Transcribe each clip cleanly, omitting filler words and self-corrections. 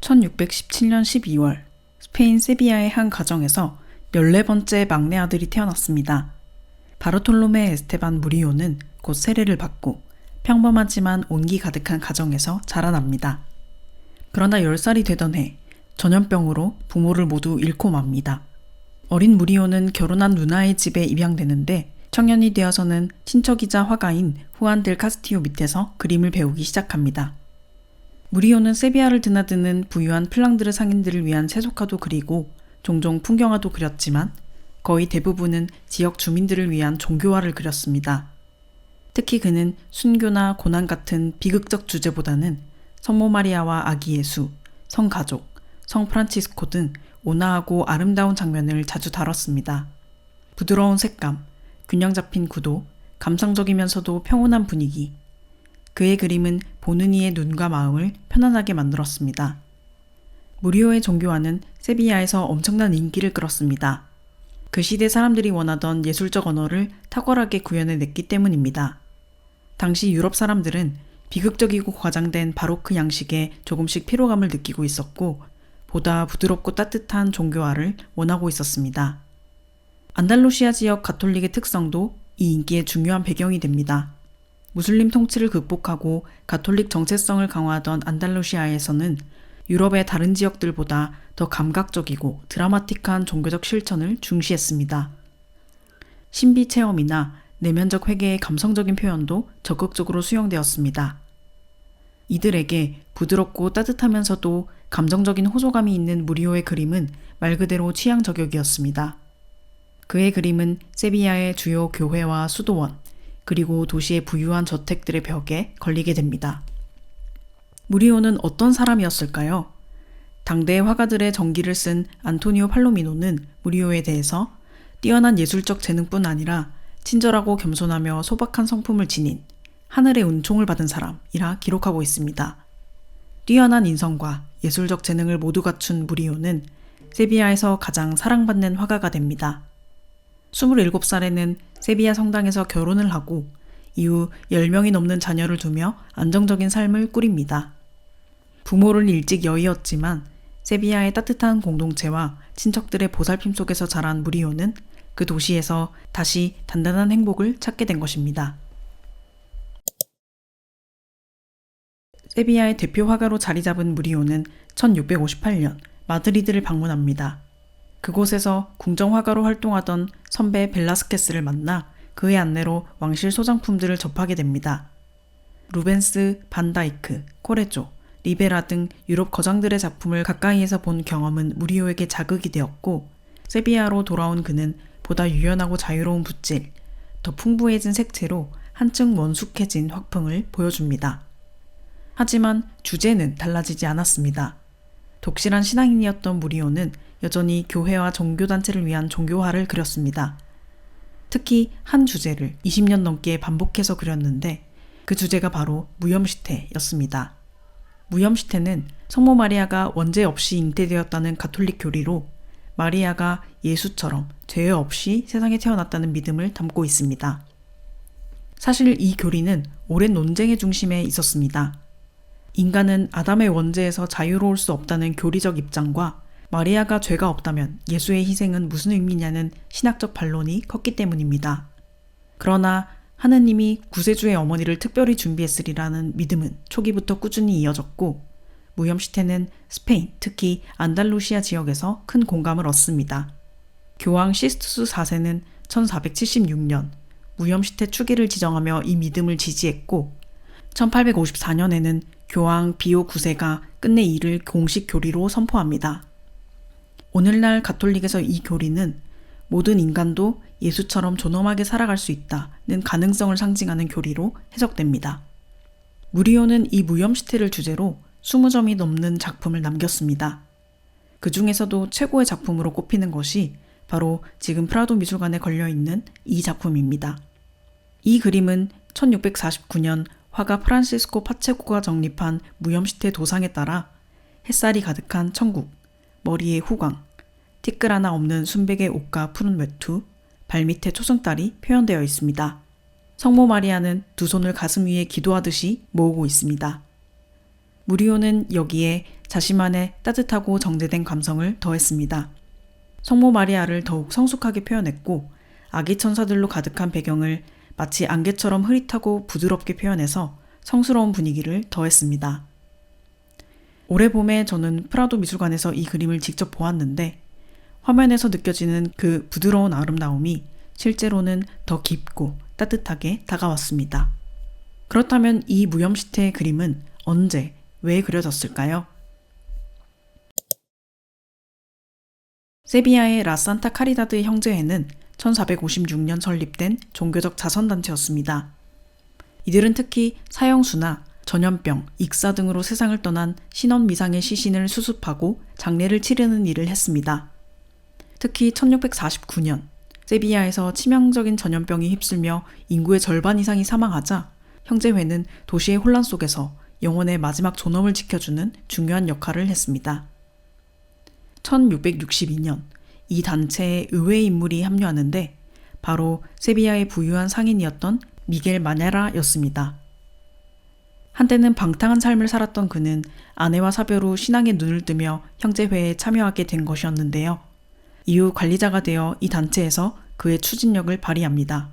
1617년 12월 스페인 세비야의 한 가정에서 14번째 막내 아들이 태어났습니다. 바르톨로메 에스테반 무리오는 곧 세례를 받고 평범하지만 온기 가득한 가정에서 자라납니다. 그러나 10살이 되던 해 전염병으로 부모를 모두 잃고 맙니다. 어린 무리오는 결혼한 누나의 집에 입양되는데 청년이 되어서는 친척이자 화가인 후안 델 카스티오 밑에서 그림을 배우기 시작합니다. 무리오는 세비야를 드나드는 부유한 플랑드르 상인들을 위한 세속화도 그리고 종종 풍경화도 그렸지만 거의 대부분은 지역 주민들을 위한 종교화를 그렸습니다. 특히 그는 순교나 고난 같은 비극적 주제보다는 성모 마리아와 아기 예수, 성가족, 성 프란치스코 등 온화하고 아름다운 장면을 자주 다뤘습니다. 부드러운 색감, 균형 잡힌 구도, 감성적이면서도 평온한 분위기. 그의 그림은 보는 이의 눈과 마음을 편안하게 만들었습니다. 무리오의 종교화는 세비야에서 엄청난 인기를 끌었습니다. 그 시대 사람들이 원하던 예술적 언어를 탁월하게 구현해냈기 때문입니다. 당시 유럽 사람들은 비극적이고 과장된 바로크 양식에 조금씩 피로감을 느끼고 있었고 보다 부드럽고 따뜻한 종교화를 원하고 있었습니다. 안달루시아 지역 가톨릭의 특성도 이 인기의 중요한 배경이 됩니다. 무슬림 통치를 극복하고 가톨릭 정체성을 강화하던 안달루시아에서는 유럽의 다른 지역들보다 더 감각적이고 드라마틱한 종교적 실천을 중시했습니다. 신비 체험이나 내면적 회개의 감성적인 표현도 적극적으로 수용되었습니다. 이들에게 부드럽고 따뜻하면서도 감정적인 호소감이 있는 무리오의 그림은 말 그대로 취향 저격이었습니다. 그의 그림은 세비야의 주요 교회와 수도원, 그리고 도시의 부유한 저택들의 벽에 걸리게 됩니다. 무리오는 어떤 사람이었을까요? 당대의 화가들의 전기를 쓴 안토니오 팔로미노는 무리오에 대해서 뛰어난 예술적 재능뿐 아니라 친절하고 겸손하며 소박한 성품을 지닌 하늘의 은총을 받은 사람이라 기록하고 있습니다. 뛰어난 인성과 예술적 재능을 모두 갖춘 무리오는 세비야에서 가장 사랑받는 화가가 됩니다. 27살에는 세비야 성당에서 결혼을 하고 이후 10명이 넘는 자녀를 두며 안정적인 삶을 꾸립니다. 부모를 일찍 여의었지만 세비야의 따뜻한 공동체와 친척들의 보살핌 속에서 자란 무리오는 그 도시에서 다시 단단한 행복을 찾게 된 것입니다. 세비야의 대표 화가로 자리 잡은 무리오는 1658년 마드리드를 방문합니다. 그곳에서 궁정화가로 활동하던 선배 벨라스케스를 만나 그의 안내로 왕실 소장품들을 접하게 됩니다. 루벤스, 반다이크, 코레조, 리베라 등 유럽 거장들의 작품을 가까이에서 본 경험은 무리오에게 자극이 되었고 세비야로 돌아온 그는 보다 유연하고 자유로운 붓질, 더 풍부해진 색채로 한층 원숙해진 화풍을 보여줍니다. 하지만 주제는 달라지지 않았습니다. 독실한 신앙인이었던 무리오는 여전히 교회와 종교단체를 위한 종교화를 그렸습니다. 특히 한 주제를 20년 넘게 반복해서 그렸는데 그 주제가 바로 무염시태였습니다. 무염시태는 성모 마리아가 원죄 없이 잉태되었다는 가톨릭 교리로 마리아가 예수처럼 죄 없이 세상에 태어났다는 믿음을 담고 있습니다. 사실 이 교리는 오랜 논쟁의 중심에 있었습니다. 인간은 아담의 원죄에서 자유로울 수 없다는 교리적 입장과 마리아가 죄가 없다면 예수의 희생은 무슨 의미냐는 신학적 반론이 컸기 때문입니다. 그러나 하느님이 구세주의 어머니를 특별히 준비했으리라는 믿음은 초기부터 꾸준히 이어졌고 무염시태는 스페인, 특히 안달루시아 지역에서 큰 공감을 얻습니다. 교황 시스투스 4세는 1476년 무염시태 추기를 지정하며 이 믿음을 지지했고 1854년에는 교황 비오 9세가 끝내 이를 공식 교리로 선포합니다. 오늘날 가톨릭에서 이 교리는 모든 인간도 예수처럼 존엄하게 살아갈 수 있다는 가능성을 상징하는 교리로 해석됩니다. 무리오는 이 무염시태를 주제로 20점이 넘는 작품을 남겼습니다. 그 중에서도 최고의 작품으로 꼽히는 것이 바로 지금 프라도 미술관에 걸려있는 이 작품입니다. 이 그림은 1649년 화가 프란시스코 파체코가 정립한 무염시태 도상에 따라 햇살이 가득한 천국, 머리에 후광, 티끌 하나 없는 순백의 옷과 푸른 외투, 발밑에 초승달이 표현되어 있습니다. 성모 마리아는 두 손을 가슴 위에 기도하듯이 모으고 있습니다. 무리오는 여기에 자신만의 따뜻하고 정제된 감성을 더했습니다. 성모 마리아를 더욱 성숙하게 표현했고 아기 천사들로 가득한 배경을 마치 안개처럼 흐릿하고 부드럽게 표현해서 성스러운 분위기를 더했습니다. 올해 봄에 저는 프라도 미술관에서 이 그림을 직접 보았는데 화면에서 느껴지는 그 부드러운 아름다움이 실제로는 더 깊고 따뜻하게 다가왔습니다. 그렇다면 이 무염시태의 그림은 언제, 왜 그려졌을까요? 세비야의 라산타 카리다드 형제회는 1456년 설립된 종교적 자선단체였습니다. 이들은 특히 사형수나 전염병, 익사 등으로 세상을 떠난 신원미상의 시신을 수습하고 장례를 치르는 일을 했습니다. 특히 1649년 세비야에서 치명적인 전염병이 휩쓸며 인구의 절반 이상이 사망하자 형제회는 도시의 혼란 속에서 영혼의 마지막 존엄을 지켜주는 중요한 역할을 했습니다. 1662년 이 단체에 의외의 인물이 합류하는데 바로 세비야의 부유한 상인이었던 미겔 마냐라였습니다. 한때는 방탕한 삶을 살았던 그는 아내와 사별 후 신앙에 눈을 뜨며 형제회에 참여하게 된 것이었는데요. 이후 관리자가 되어 이 단체에서 그의 추진력을 발휘합니다.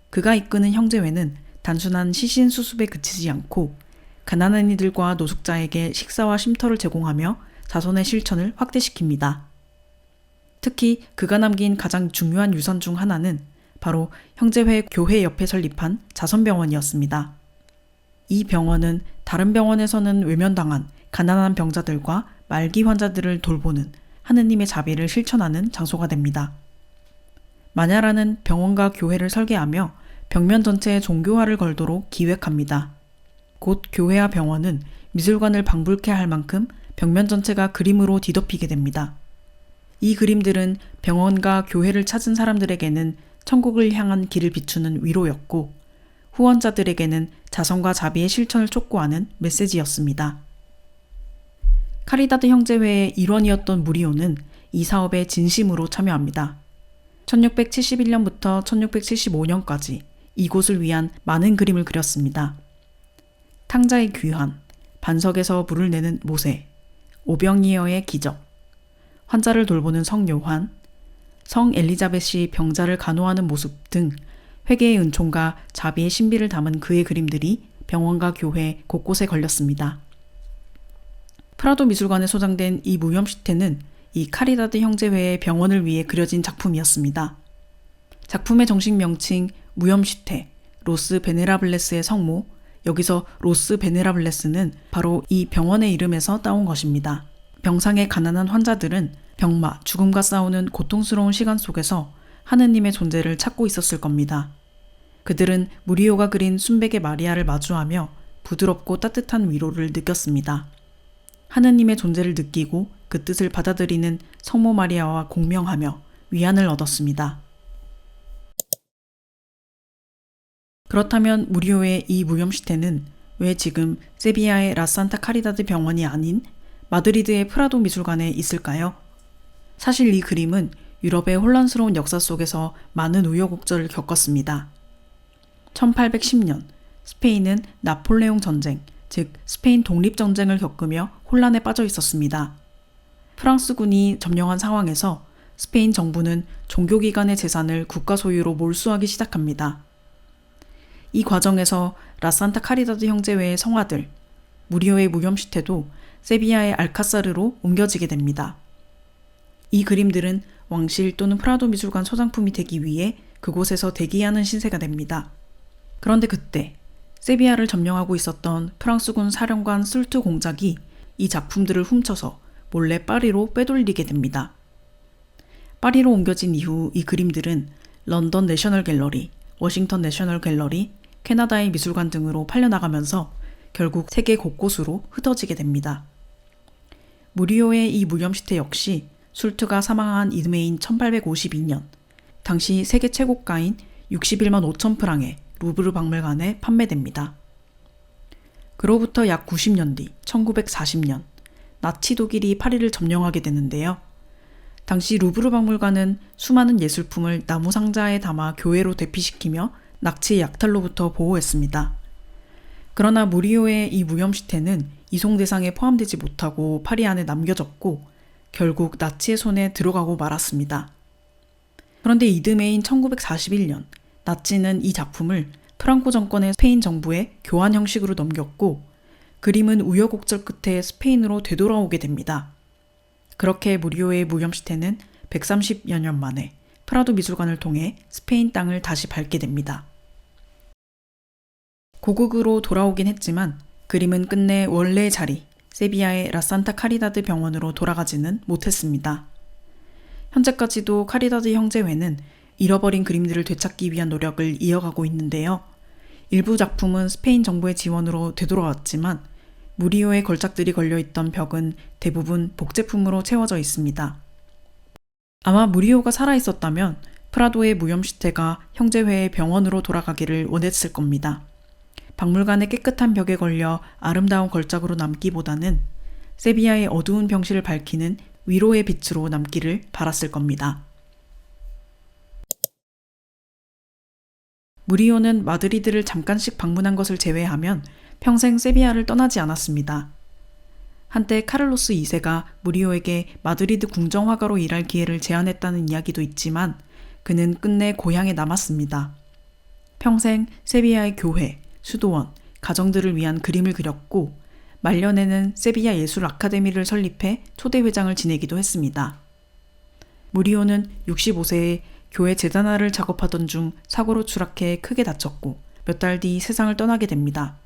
그가 이끄는 형제회는 단순한 시신 수습에 그치지 않고 가난한 이들과 노숙자에게 식사와 쉼터를 제공하며 자선의 실천을 확대시킵니다. 특히 그가 남긴 가장 중요한 유산 중 하나는 바로 형제회 교회 옆에 설립한 자선병원이었습니다. 이 병원은 다른 병원에서는 외면당한 가난한 병자들과 말기 환자들을 돌보는 하느님의 자비를 실천하는 장소가 됩니다. 마냐라는 병원과 교회를 설계하며 벽면 전체에 종교화를 걸도록 기획합니다. 곧 교회와 병원은 미술관을 방불케 할 만큼 벽면 전체가 그림으로 뒤덮이게 됩니다. 이 그림들은 병원과 교회를 찾은 사람들에게는 천국을 향한 길을 비추는 위로였고 후원자들에게는 자선과 자비의 실천을 촉구하는 메시지였습니다. 카리다드 형제회의 일원이었던 무리오는 이 사업에 진심으로 참여합니다. 1671년부터 1675년까지 이곳을 위한 많은 그림을 그렸습니다. 탕자의 귀환, 반석에서 물을 내는 모세, 오병이어의 기적, 환자를 돌보는 성 요한, 성 엘리자벳이 병자를 간호하는 모습 등 회개의 은총과 자비의 신비를 담은 그의 그림들이 병원과 교회 곳곳에 걸렸습니다. 프라도 미술관에 소장된 이 무염시태는 이 카리다드 형제회의 병원을 위해 그려진 작품이었습니다. 작품의 정식 명칭 무염시태, 로스 베네라블레스의 성모, 여기서 로스 베네라블레스는 바로 이 병원의 이름에서 따온 것입니다. 병상의 가난한 환자들은 병마, 죽음과 싸우는 고통스러운 시간 속에서 하느님의 존재를 찾고 있었을 겁니다. 그들은 무리오가 그린 순백의 마리아를 마주하며 부드럽고 따뜻한 위로를 느꼈습니다. 하느님의 존재를 느끼고 그 뜻을 받아들이는 성모 마리아와 공명하며 위안을 얻었습니다. 그렇다면 무리오의 이 무염시태는 왜 지금 세비야의 라산타 카리다드 병원이 아닌 마드리드의 프라도 미술관에 있을까요? 사실 이 그림은 유럽의 혼란스러운 역사 속에서 많은 우여곡절을 겪었습니다. 1810년 스페인은 나폴레옹 전쟁, 즉 스페인 독립전쟁을 겪으며 혼란에 빠져 있었습니다. 프랑스군이 점령한 상황에서 스페인 정부는 종교기관의 재산을 국가 소유로 몰수하기 시작합니다. 이 과정에서 라산타 카리다드 형제회의 성화들, 무리오의 무염시태도 세비야의 알카사르로 옮겨지게 됩니다. 이 그림들은 왕실 또는 프라도 미술관 소장품이 되기 위해 그곳에서 대기하는 신세가 됩니다. 그런데 그때 세비야를 점령하고 있었던 프랑스군 사령관 술트 공작이 이 작품들을 훔쳐서 몰래 파리로 빼돌리게 됩니다. 파리로 옮겨진 이후 이 그림들은 런던 내셔널 갤러리, 워싱턴 내셔널 갤러리, 캐나다의 미술관 등으로 팔려나가면서 결국 세계 곳곳으로 흩어지게 됩니다. 무리오의 이 무염시태 역시 술트가 사망한 이듬해인 1852년 당시 세계 최고가인 61만 5천 프랑에 루브르 박물관에 판매됩니다. 그로부터 약 90년 뒤 1940년 나치 독일이 파리를 점령하게 되는데요. 당시 루브르 박물관은 수많은 예술품을 나무 상자에 담아 교회로 대피시키며 나치의 약탈로부터 보호했습니다. 그러나 무리오의 이 무염시태는 이송 대상에 포함되지 못하고 파리 안에 남겨졌고 결국 나치의 손에 들어가고 말았습니다. 그런데 이듬해인 1941년 나치는 이 작품을 프랑코 정권의 스페인 정부에 교환 형식으로 넘겼고 그림은 우여곡절 끝에 스페인으로 되돌아오게 됩니다. 그렇게 무리오의 무협 시태는 130여 년 만에 프라도 미술관을 통해 스페인 땅을 다시 밟게 됩니다. 고국으로 돌아오긴 했지만 그림은 끝내 원래의 자리, 세비야의 라산타 카리다드 병원으로 돌아가지는 못했습니다. 현재까지도 카리다드 형제회는 잃어버린 그림들을 되찾기 위한 노력을 이어가고 있는데요. 일부 작품은 스페인 정부의 지원으로 되돌아왔지만 무리오의 걸작들이 걸려있던 벽은 대부분 복제품으로 채워져 있습니다. 아마 무리오가 살아있었다면 프라도의 무염시태가 형제회의 병원으로 돌아가기를 원했을 겁니다. 박물관의 깨끗한 벽에 걸려 아름다운 걸작으로 남기보다는 세비야의 어두운 병실을 밝히는 위로의 빛으로 남기를 바랐을 겁니다. 무리오는 마드리드를 잠깐씩 방문한 것을 제외하면 평생 세비야를 떠나지 않았습니다. 한때 카를로스 2세가 무리오에게 마드리드 궁정화가로 일할 기회를 제안했다는 이야기도 있지만 그는 끝내 고향에 남았습니다. 평생 세비야의 교회, 수도원, 가정들을 위한 그림을 그렸고 말년에는 세비야 예술 아카데미를 설립해 초대 회장을 지내기도 했습니다. 무리오는 65세에 교회 재단화를 작업하던 중 사고로 추락해 크게 다쳤고 몇 달 뒤 세상을 떠나게 됩니다.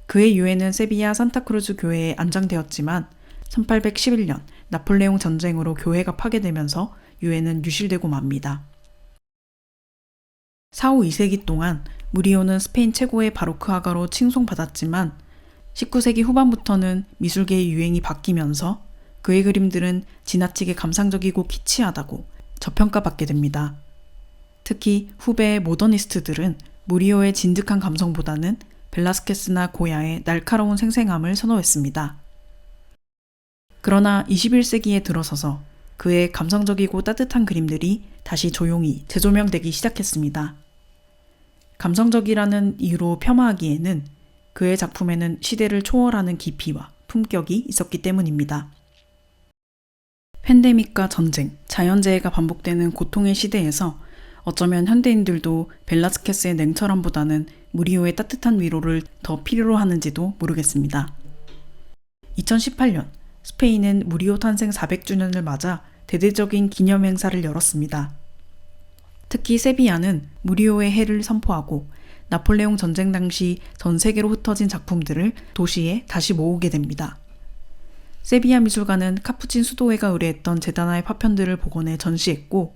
그의 유해는 세비야 산타크루즈 교회에 안장되었지만 1811년 나폴레옹 전쟁으로 교회가 파괴되면서 유해는 유실되고 맙니다. 사후 2세기 동안 무리오는 스페인 최고의 바로크 화가로 칭송받았지만 19세기 후반부터는 미술계의 유행이 바뀌면서 그의 그림들은 지나치게 감상적이고 키치하다고 저평가받게 됩니다. 특히 후배의 모더니스트들은 무리오의 진득한 감성보다는 벨라스케스나 고야의 날카로운 생생함을 선호했습니다. 그러나 21세기에 들어서서 그의 감성적이고 따뜻한 그림들이 다시 조용히 재조명되기 시작했습니다. 감성적이라는 이유로 폄하하기에는 그의 작품에는 시대를 초월하는 깊이와 품격이 있었기 때문입니다. 팬데믹과 전쟁, 자연재해가 반복되는 고통의 시대에서 어쩌면 현대인들도 벨라스케스의 냉철함보다는 무리오의 따뜻한 위로를 더 필요로 하는지도 모르겠습니다. 2018년 스페인은 무리오 탄생 400주년을 맞아 대대적인 기념 행사를 열었습니다. 특히 세비야는 무리오의 해를 선포하고 나폴레옹 전쟁 당시 전 세계로 흩어진 작품들을 도시에 다시 모으게 됩니다. 세비야 미술관은 카푸친 수도회가 의뢰했던 재단화의 파편들을 복원해 전시했고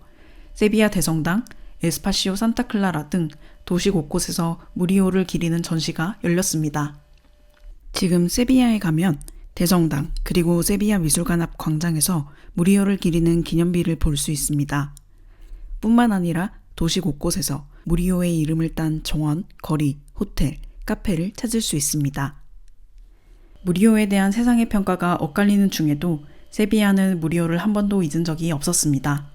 세비야 대성당, 에스파시오 산타클라라 등 도시 곳곳에서 무리오를 기리는 전시가 열렸습니다. 지금 세비야에 가면 대성당 그리고 세비야 미술관 앞 광장에서 무리오를 기리는 기념비를 볼 수 있습니다. 뿐만 아니라 도시 곳곳에서 무리오의 이름을 딴 정원, 거리, 호텔, 카페를 찾을 수 있습니다. 무리오에 대한 세상의 평가가 엇갈리는 중에도 세비야는 무리오를 한 번도 잊은 적이 없었습니다.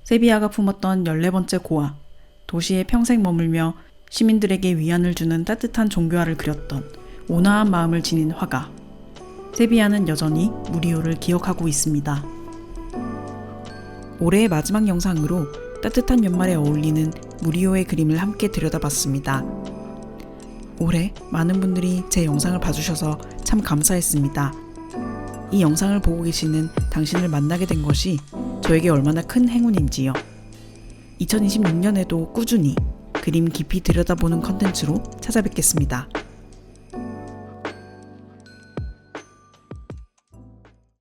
세비야가 품었던 14번째 고아, 도시에 평생 머물며 시민들에게 위안을 주는 따뜻한 종교화를 그렸던 온화한 마음을 지닌 화가. 세비야는 여전히 무리오를 기억하고 있습니다. 올해의 마지막 영상으로 따뜻한 연말에 어울리는 무리오의 그림을 함께 들여다봤습니다. 올해 많은 분들이 제 영상을 봐주셔서 참 감사했습니다. 이 영상을 보고 계시는 당신을 만나게 된 것이 저에게 얼마나 큰 행운인지요. 2026년에도 꾸준히 그림 깊이 들여다보는 컨텐츠로 찾아뵙겠습니다.